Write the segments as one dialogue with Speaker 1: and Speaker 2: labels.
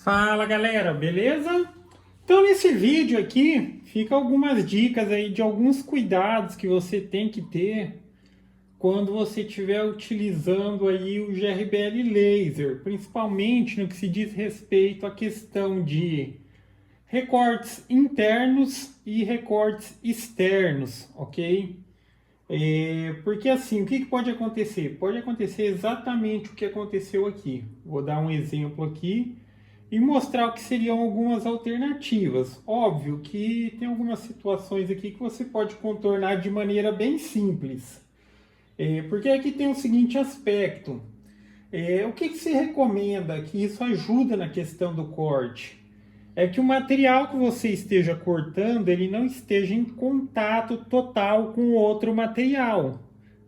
Speaker 1: Fala galera, beleza? Então nesse vídeo aqui fica algumas dicas aí de alguns cuidados que você tem que ter quando você estiver utilizando aí o GRBL Laser, principalmente no que se diz respeito à questão de recortes internos e recortes externos, ok? Porque assim, o que pode acontecer? Pode acontecer exatamente o que aconteceu aqui. Vou dar um exemplo aqui e mostrar o que seriam algumas alternativas. Óbvio que tem algumas situações aqui que você pode contornar de maneira bem simples. Porque aqui tem o seguinte aspecto. O que se recomenda que isso ajuda na questão do corte? É que o material que você esteja cortando, ele não esteja em contato total com outro material.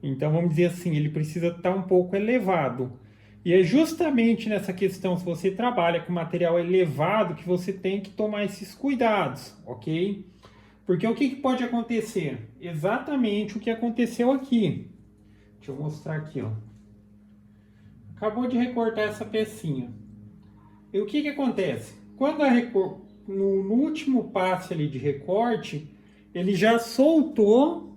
Speaker 1: Então, vamos dizer assim, ele precisa estar um pouco elevado. E é justamente nessa questão, se você trabalha com material elevado, que você tem que tomar esses cuidados, ok? Porque o que pode acontecer? Exatamente o que aconteceu aqui. Deixa eu mostrar aqui, ó. Acabou de recortar essa pecinha. E o que acontece? Quando no último passe ali de recorte, ele já soltou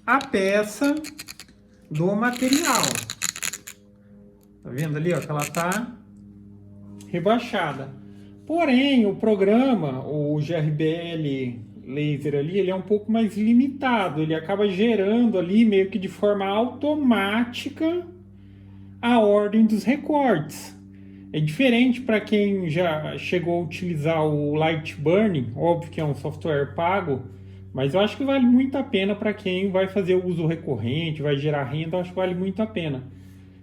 Speaker 1: a peça do material. Tá vendo ali, ó, que ela tá rebaixada. Porém, o programa, o GRBL Laser ali, ele é um pouco mais limitado. Ele acaba gerando ali meio que de forma automática a ordem dos recortes. É diferente para quem já chegou a utilizar o Lightburn, óbvio que é um software pago, mas eu acho que vale muito a pena para quem vai fazer o uso recorrente, vai gerar renda, eu acho que vale muito a pena.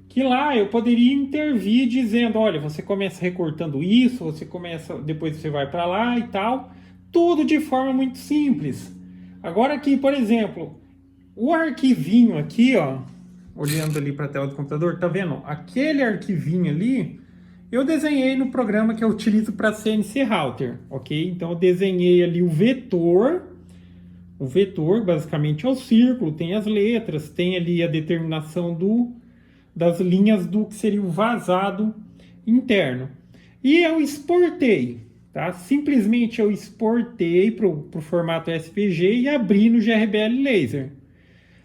Speaker 1: Que lá eu poderia intervir dizendo, olha, você começa recortando isso, você começa, depois você vai para lá e tal, tudo de forma muito simples. Agora aqui, por exemplo, o arquivinho aqui, ó, olhando ali para a tela do computador, tá vendo? Aquele arquivinho ali, eu desenhei no programa que eu utilizo para CNC Router, ok? Então eu desenhei ali o vetor basicamente é o círculo, tem as letras, tem ali a determinação das linhas do que seria o vazado interno. E eu exportei, tá? Simplesmente eu exportei para o formato SVG e abri no GRBL Laser.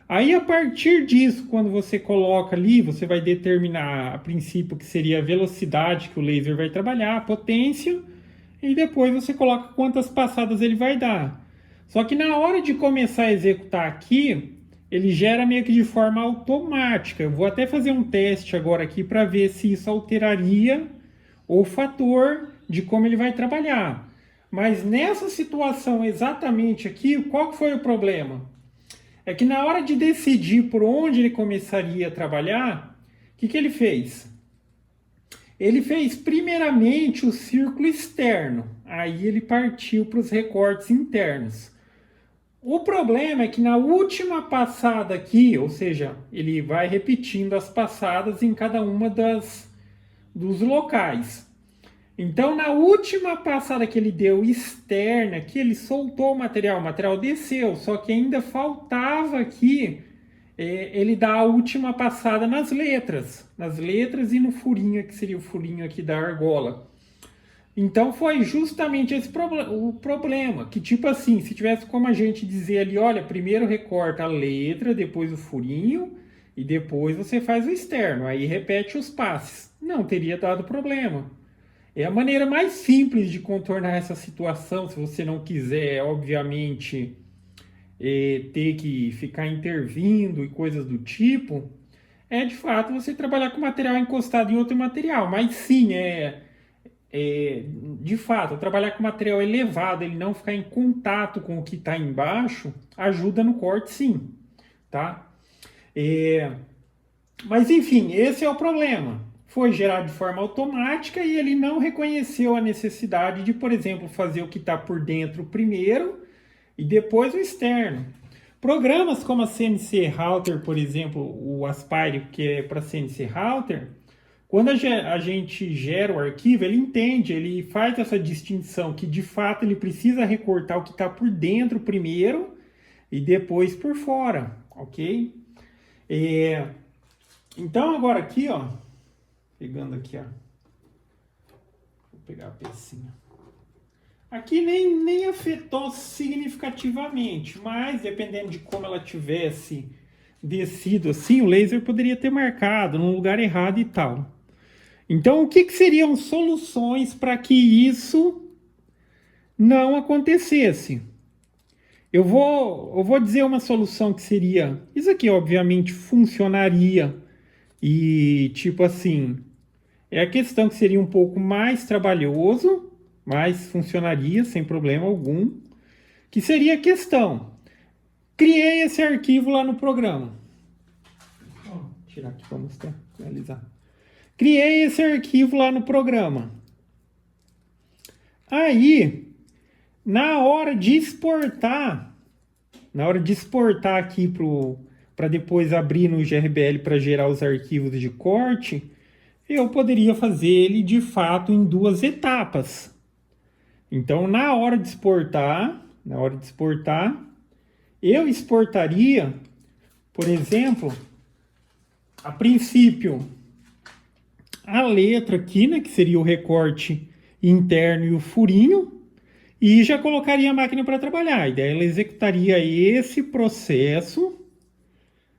Speaker 1: Aí, a partir disso, quando você coloca ali, você vai determinar a princípio que seria a velocidade que o laser vai trabalhar, a potência, e depois você coloca quantas passadas ele vai dar. Só que na hora de começar a executar aqui, ele gera meio que de forma automática. Eu vou até fazer um teste agora aqui para ver se isso alteraria o fator de como ele vai trabalhar. Mas nessa situação exatamente aqui, qual foi o problema? É que na hora de decidir por onde ele começaria a trabalhar, o que ele fez? Ele fez primeiramente o círculo externo, aí ele partiu para os recortes internos. O problema é que na última passada aqui, ou seja, ele vai repetindo as passadas em cada uma dos locais. Então, na última passada que ele deu externa, que ele soltou o material desceu, só que ainda faltava aqui ele dar a última passada nas letras e no furinho, que seria o furinho aqui da argola. Então foi justamente esse o problema, que tipo assim, se tivesse como a gente dizer ali, olha, primeiro recorta a letra, depois o furinho e depois você faz o externo, aí repete os passes. Não teria dado problema. É a maneira mais simples de contornar essa situação, se você não quiser, obviamente, ter que ficar intervindo e coisas do tipo, é de fato você trabalhar com material encostado em outro material. Mas sim, de fato, trabalhar com material elevado, ele não ficar em contato com o que está embaixo, ajuda no corte sim, tá? Mas enfim, esse é o problema. Foi gerado de forma automática e ele não reconheceu a necessidade de, por exemplo, fazer o que está por dentro primeiro e depois o externo. Programas como a CNC Router, por exemplo, o Aspire, que é para CNC Router, quando a gente gera o arquivo, ele entende, ele faz essa distinção que de fato ele precisa recortar o que está por dentro primeiro e depois por fora, ok? Então agora aqui, ó, Pegando aqui, ó. Vou pegar a pecinha. Aqui nem afetou significativamente, mas dependendo de como ela tivesse descido assim, o laser poderia ter marcado no lugar errado e tal. Então, o que seriam soluções para que isso não acontecesse? Eu vou dizer uma solução que seria... Isso aqui, obviamente, funcionaria. E, tipo assim, é a questão que seria um pouco mais trabalhoso, mas funcionaria sem problema algum. Que seria a questão. Criei esse arquivo lá no programa. Vou tirar aqui para mostrar, realizar. Criei esse arquivo lá no programa. Aí, na hora de exportar aqui para depois abrir no GRBL para gerar os arquivos de corte, eu poderia fazer ele de fato em 2 etapas. Então, na hora de exportar, eu exportaria, por exemplo, a princípio, a letra aqui, né, que seria o recorte interno e o furinho, e já colocaria a máquina para trabalhar. E daí ela executaria esse processo,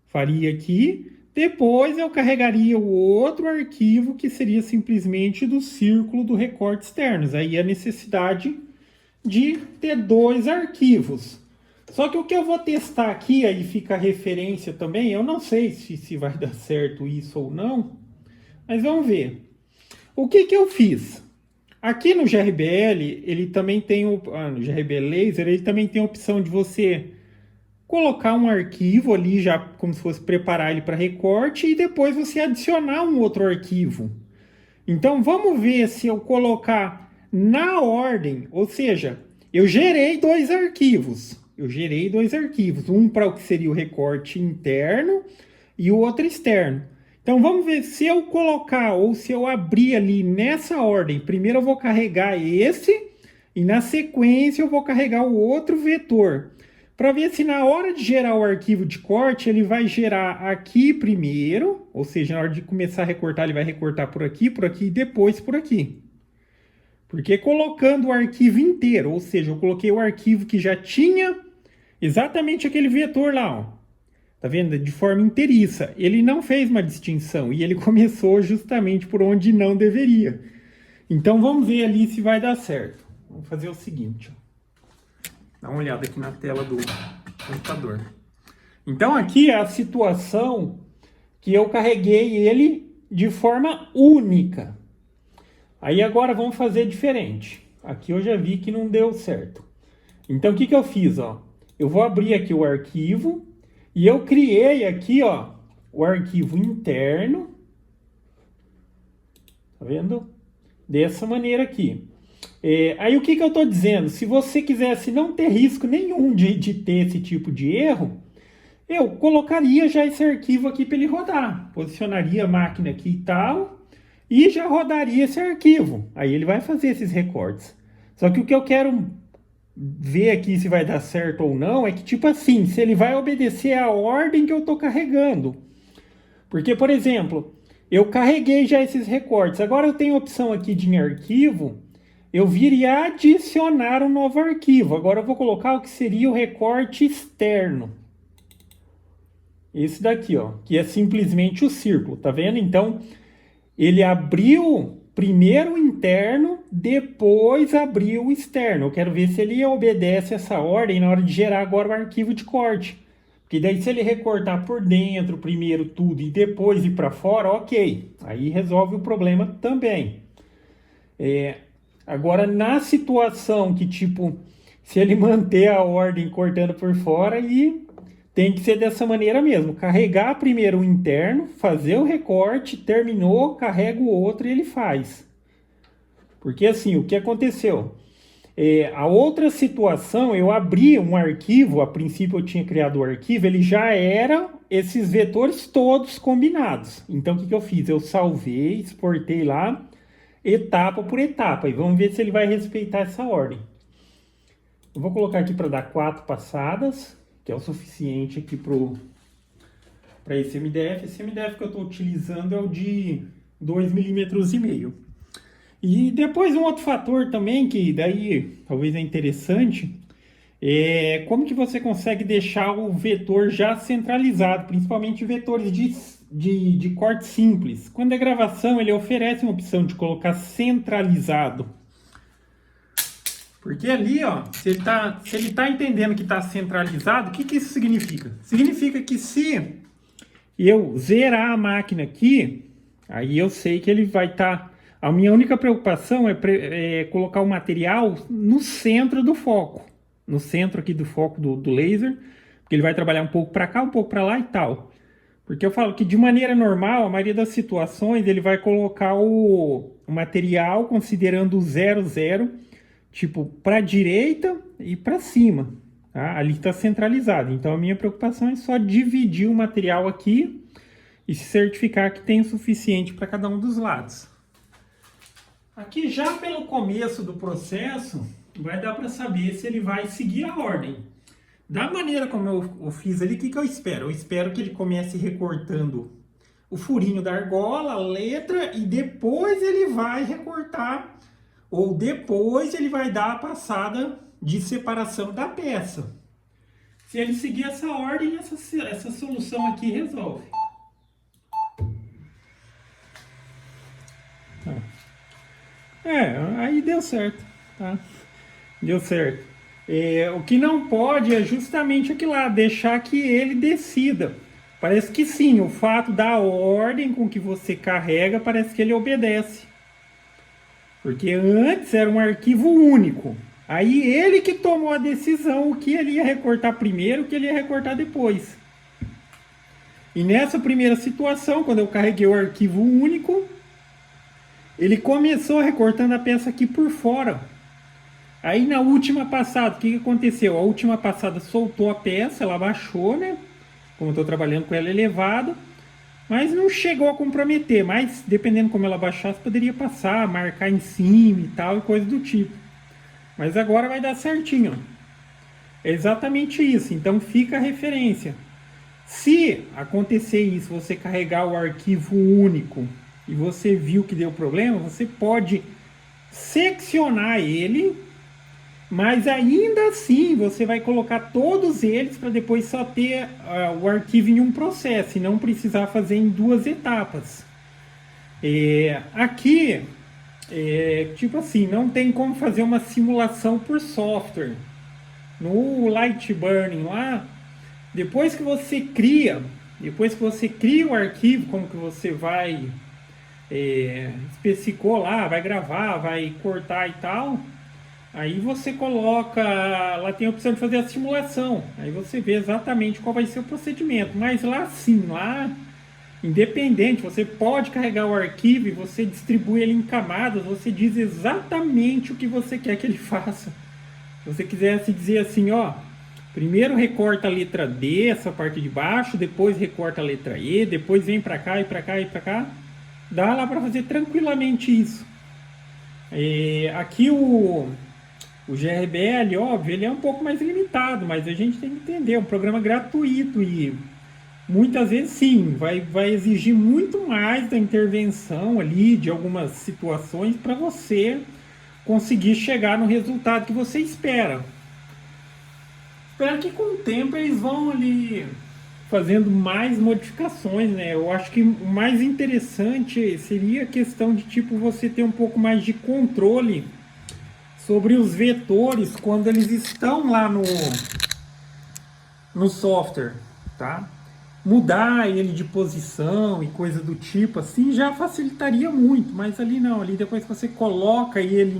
Speaker 1: faria aqui, depois eu carregaria o outro arquivo que seria simplesmente do círculo do recorte externos. Aí a necessidade de ter 2 arquivos. Só que o que eu vou testar aqui, aí fica a referência também, eu não sei se vai dar certo isso ou não, mas vamos ver. O que eu fiz? Aqui no GRBL, ele também tem no GRBL Laser, ele também tem a opção de você colocar um arquivo ali, já como se fosse preparar ele para recorte, e depois você adicionar um outro arquivo. Então vamos ver se eu colocar na ordem, ou seja, eu gerei 2 arquivos. Um para o que seria o recorte interno e o outro externo. Então vamos ver se eu colocar ou se eu abrir ali nessa ordem. Primeiro eu vou carregar esse e na sequência eu vou carregar o outro vetor. Para ver se na hora de gerar o arquivo de corte, ele vai gerar aqui primeiro, ou seja, na hora de começar a recortar, ele vai recortar por aqui e depois por aqui. Porque colocando o arquivo inteiro, ou seja, eu coloquei o arquivo que já tinha exatamente aquele vetor lá, ó. Tá vendo? De forma inteiriça. Ele não fez uma distinção e ele começou justamente por onde não deveria. Então vamos ver ali se vai dar certo. Vamos fazer o seguinte, ó. Dá uma olhada aqui na tela do computador. Então aqui é a situação que eu carreguei ele de forma única. Aí agora vamos fazer diferente. Aqui eu já vi que não deu certo. Então o que eu fiz? Ó? Eu vou abrir aqui o arquivo e eu criei aqui, ó, o arquivo interno. Tá vendo? Dessa maneira aqui. Aí o que eu estou dizendo? Se você quisesse não ter risco nenhum de ter esse tipo de erro, eu colocaria já esse arquivo aqui para ele rodar. Posicionaria a máquina aqui e tal, e já rodaria esse arquivo. Aí ele vai fazer esses recortes. Só que o que eu quero ver aqui se vai dar certo ou não é que, tipo assim, se ele vai obedecer a ordem que eu estou carregando. Porque, por exemplo, eu carreguei já esses recortes. Agora eu tenho a opção aqui de em arquivo. Eu viria adicionar um novo arquivo. Agora eu vou colocar o que seria o recorte externo. Esse daqui, ó, que é simplesmente o círculo, tá vendo? Então, ele abriu primeiro o interno, depois abriu o externo. Eu quero ver se ele obedece essa ordem na hora de gerar agora o arquivo de corte. Porque daí se ele recortar por dentro primeiro tudo e depois ir para fora, ok. Aí resolve o problema também. Agora, na situação que, tipo, se ele manter a ordem cortando por fora, e tem que ser dessa maneira mesmo. Carregar primeiro o interno, fazer o recorte, terminou, carrega o outro e ele faz. Porque assim, o que aconteceu? A outra situação, eu abri um arquivo, a princípio eu tinha criado o arquivo, ele já era esses vetores todos combinados. Então, o que eu fiz? Eu salvei, exportei lá, etapa por etapa, e vamos ver se ele vai respeitar essa ordem. Eu vou colocar aqui para dar 4 passadas, que é o suficiente aqui para esse MDF. Esse MDF que eu estou utilizando é o de 2,5 mm. E depois um outro fator também, que daí talvez é interessante, é como que você consegue deixar o vetor já centralizado, principalmente vetores de corte simples. Quando é gravação, ele oferece uma opção de colocar centralizado. Porque ali, ó, se ele tá entendendo que está centralizado, o que que isso significa? Significa que se eu zerar a máquina aqui, aí eu sei que ele vai estar... A minha única preocupação é colocar o material no centro do foco. No centro aqui do foco do laser, porque ele vai trabalhar um pouco para cá, um pouco para lá e tal. Porque eu falo que de maneira normal, a maioria das situações, ele vai colocar o material considerando o 0, 0, tipo, para a direita e para cima. Tá? Ali está centralizado. Então a minha preocupação é só dividir o material aqui e se certificar que tem o suficiente para cada um dos lados. Aqui já pelo começo do processo, vai dar para saber se ele vai seguir a ordem. Da maneira como eu fiz ali, o que eu espero? Eu espero que ele comece recortando o furinho da argola, a letra, e depois ele vai recortar, ou depois ele vai dar a passada de separação da peça. Se ele seguir essa ordem, essa solução aqui resolve. Tá. Aí deu certo, tá? Deu certo. O que não pode é justamente aquilo lá, deixar que ele decida. Parece que sim, o fato da ordem com que você carrega, parece que ele obedece. Porque antes era um arquivo único. Aí ele que tomou a decisão, o que ele ia recortar primeiro, o que ele ia recortar depois. E nessa primeira situação, quando eu carreguei o arquivo único, ele começou recortando a peça aqui por fora. Aí na última passada, o que aconteceu? A última passada soltou a peça, ela baixou, né? Como eu estou trabalhando com ela elevada, mas não chegou a comprometer. Mas dependendo como ela baixasse, poderia passar, marcar em cima e tal, e coisa do tipo. Mas agora vai dar certinho. É exatamente isso, então fica a referência. Se acontecer isso, você carregar o arquivo único e você viu que deu problema, você pode seccionar ele, mas ainda assim você vai colocar todos eles para depois só ter o arquivo em um processo e não precisar fazer em duas etapas. Aqui, tipo assim, não tem como fazer uma simulação por software. No Lightburn lá, depois que você cria o arquivo, como que você vai especificou lá, vai gravar, vai cortar e tal. Aí você coloca, lá tem a opção de fazer a simulação. Aí você vê exatamente qual vai ser o procedimento. Mas lá sim, lá independente, você pode carregar o arquivo e você distribui ele em camadas, você diz exatamente o que você quer que ele faça. Se você quisesse dizer assim, ó, primeiro recorta a letra D, essa parte de baixo, depois recorta a letra E, depois vem para cá e para cá e para cá, dá lá para fazer tranquilamente isso. Aqui o GRBL, óbvio, ele é um pouco mais limitado, mas a gente tem que entender, é um programa gratuito e muitas vezes sim, vai exigir muito mais da intervenção ali de algumas situações para você conseguir chegar no resultado que você espera. Espero que com o tempo eles vão ali fazendo mais modificações, né? Eu acho que o mais interessante seria a questão de tipo você ter um pouco mais de controle sobre os vetores quando eles estão lá no software, tá? Mudar ele de posição e coisa do tipo assim já facilitaria muito, mas ali não, ali depois que você coloca ele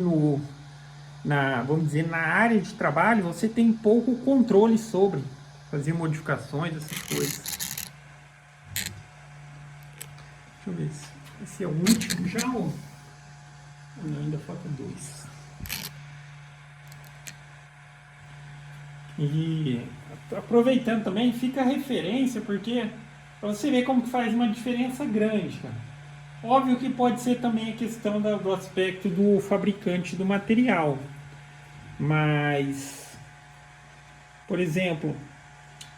Speaker 1: vamos dizer, na área de trabalho, você tem pouco controle sobre fazer modificações, essas coisas. Deixa eu ver se esse é o último já ou não, ainda falta dois. E aproveitando também, fica a referência, porque para você ver como que faz uma diferença grande, cara. Óbvio que pode ser também a questão do aspecto do fabricante do material. Mas, por exemplo,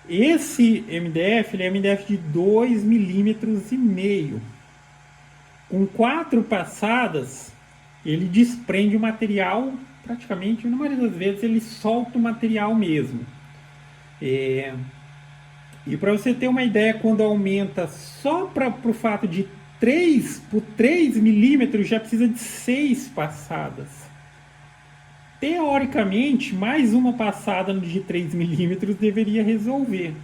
Speaker 1: esse MDF, ele é MDF de 2,5 mm. Com 4 passadas, ele desprende o material, praticamente, na maioria das vezes, ele solta o material mesmo. E para você ter uma ideia, quando aumenta só para o fato de 3 por 3 milímetros, já precisa de 6 passadas. Teoricamente, mais uma passada de 3 milímetros deveria resolver.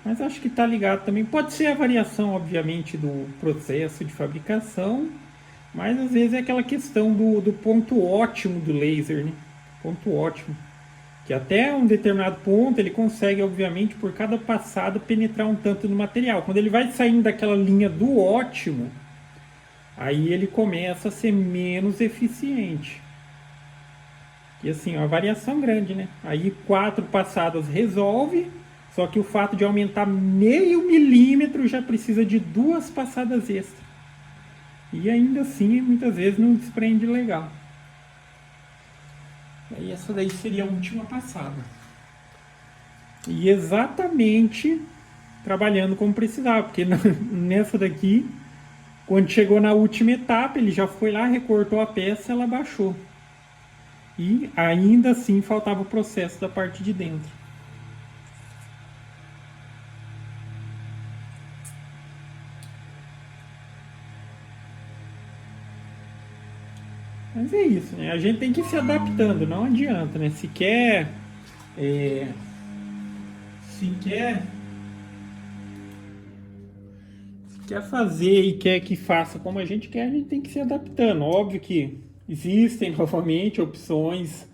Speaker 1: Mas acho que está ligado também. Pode ser a variação, obviamente, do processo de fabricação, mas às vezes é aquela questão do ponto ótimo do laser, né? Ponto ótimo. Que até um determinado ponto ele consegue, obviamente, por cada passada, penetrar um tanto no material. Quando ele vai saindo daquela linha do ótimo, aí ele começa a ser menos eficiente. E assim, uma variação grande, né? Aí 4 passadas resolve, só que o fato de aumentar meio milímetro já precisa de 2 passadas extras. E ainda assim, muitas vezes não desprende legal. Aí essa daí seria a última passada. E exatamente trabalhando como precisava, porque nessa daqui, quando chegou na última etapa, ele já foi lá, recortou a peça, ela baixou. E ainda assim faltava o processo da parte de dentro. Mas é isso, né? A gente tem que ir se adaptando, não adianta, né? Se quer quer fazer e quer que faça como a gente quer, a gente tem que se adaptando. Óbvio que existem novamente opções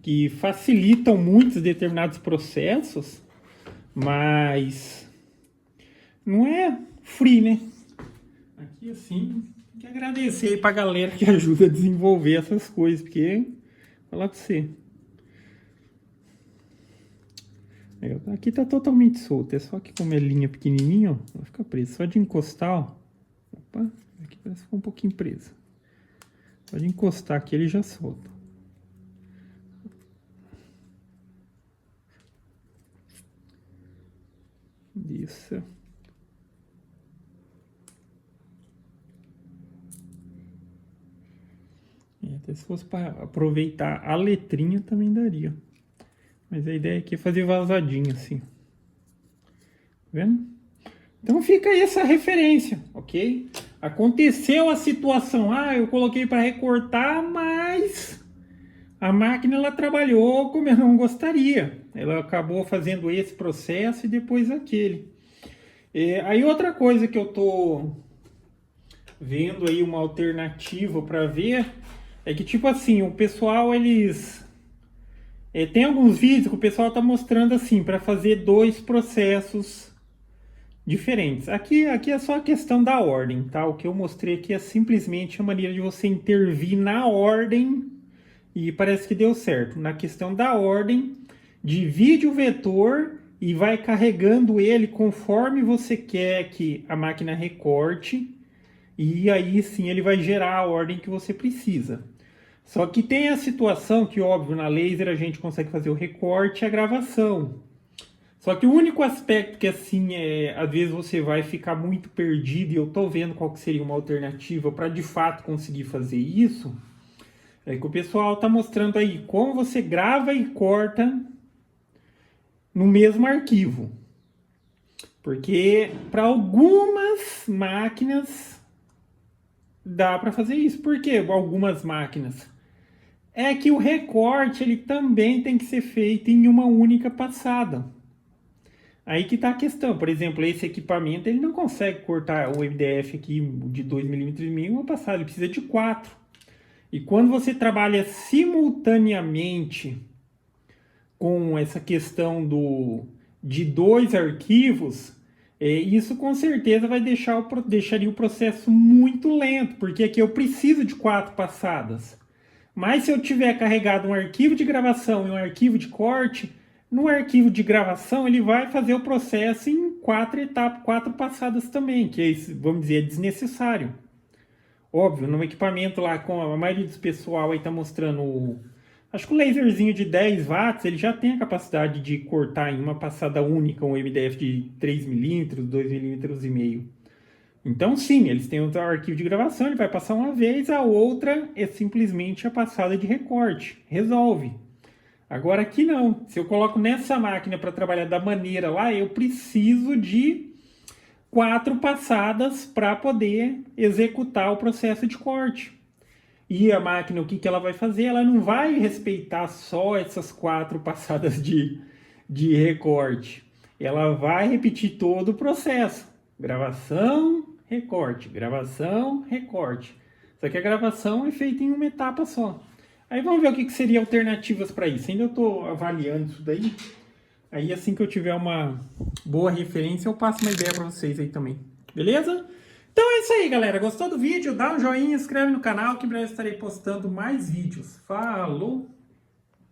Speaker 1: que facilitam muitos determinados processos, mas não é free, né? Aqui assim, tem que agradecer aí pra galera que ajuda a desenvolver essas coisas, porque falar pra você. Aqui tá totalmente solto, é só que como é linha pequenininha, ó, vai ficar preso. Só de encostar, ó. Opa, aqui parece que ficou um pouquinho preso. Só de encostar aqui ele já solta. Isso. Até se fosse para aproveitar a letrinha também daria. Mas a ideia aqui é fazer vazadinho assim. Tá vendo? Então fica aí essa referência, ok? Aconteceu a situação, eu coloquei para recortar, mas a máquina ela trabalhou como eu não gostaria. Ela acabou fazendo esse processo e depois aquele. Aí outra coisa que eu tô vendo aí uma alternativa para ver é que tipo assim, o pessoal eles tem alguns vídeos que o pessoal tá mostrando assim para fazer 2 processos diferentes. Aqui é só a questão da ordem, tá? O que eu mostrei aqui é simplesmente a maneira de você intervir na ordem e parece que deu certo. Na questão da ordem, divide o vetor e vai carregando ele conforme você quer que a máquina recorte e aí sim ele vai gerar a ordem que você precisa. Só que tem a situação que, óbvio, na laser a gente consegue fazer o recorte e a gravação. Só que o único aspecto que assim às vezes você vai ficar muito perdido e eu tô vendo qual que seria uma alternativa para de fato conseguir fazer isso, é que o pessoal tá mostrando aí como você grava e corta no mesmo arquivo. Porque para algumas máquinas dá para fazer isso. Por que algumas máquinas? É que o recorte ele também tem que ser feito em uma única passada. Aí que está a questão. Por exemplo, esse equipamento ele não consegue cortar o MDF aqui de 2 milímetros em uma passada, ele precisa de 4. E quando você trabalha simultaneamente com essa questão de 2 arquivos, isso com certeza vai deixaria o processo muito lento, porque aqui eu preciso de 4 passadas. Mas se eu tiver carregado um arquivo de gravação e um arquivo de corte, no arquivo de gravação ele vai fazer o processo em 4 etapas, 4 passadas também, que é, vamos dizer, é desnecessário. Óbvio, no equipamento lá, com a maioria dos pessoal aí tá mostrando acho que o laserzinho de 10 watts, ele já tem a capacidade de cortar em uma passada única um MDF de 3 milímetros, 2 milímetros e meio. Então, sim, eles têm o arquivo de gravação, ele vai passar uma vez, a outra é simplesmente a passada de recorte. Resolve. Agora aqui não. Se eu coloco nessa máquina para trabalhar da maneira lá, eu preciso de 4 passadas para poder executar o processo de corte. E a máquina, o que ela vai fazer? Ela não vai respeitar só essas 4 passadas de recorte. Ela vai repetir todo o processo. Gravação, recorte, gravação, recorte. Só que a gravação é feita em uma etapa só. Aí vamos ver o que seria alternativas para isso. Ainda estou avaliando isso daí. Aí assim que eu tiver uma boa referência, eu passo uma ideia para vocês aí também. Beleza? Então é isso aí, galera. Gostou do vídeo? Dá um joinha, inscreve no canal que em breve estarei postando mais vídeos. Falou!